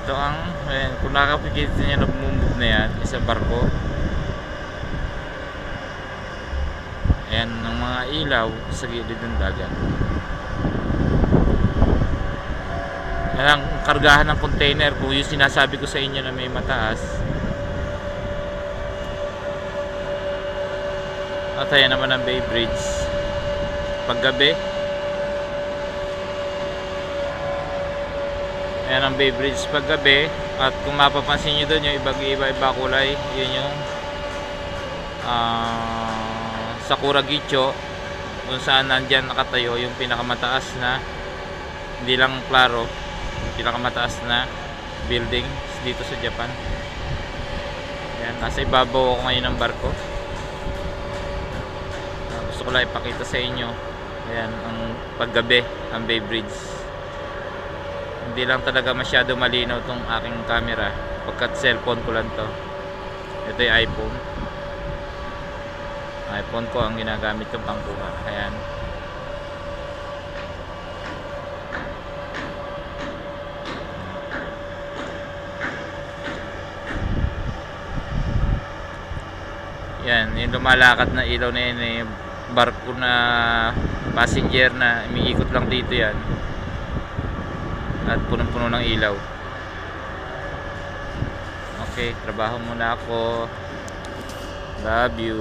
Ito ang, ayan, kung nakakapikita niya nagmumove na yan, isa barko. Ayan ang mga ilaw sa gilid ng dagat. Ayan ang kargahan ng container, kung yung sinasabi ko sa inyo na may mataas. At ayan naman ang Bay Bridge paggabi. Ayan ang Bay Bridge paggabi. At kung mapapansin nyo doon, yung iba kulay, yun yung Sakura Gicho, kung saan nandyan nakatayo yung pinakamataas na, hindi lang klaro, pinakamataas na building dito sa Japan. Ayan, nasa ibabaw ako ngayon ng barko. Gusto ko lang ipakita sa inyo. Ayan ang paggabi, ang Bay Bridge. Hindi lang talaga masyado malinaw tong aking camera, pagkat cellphone ko lang to. Ito yung iPhone ko ang ginagamit kong pangkuha. Ayan. Yan, yung lumalakad na ilaw na yun, eh, barko na passenger na umiikot lang dito yan. At punong-puno ng ilaw. Okay, trabaho muna ako. Love you.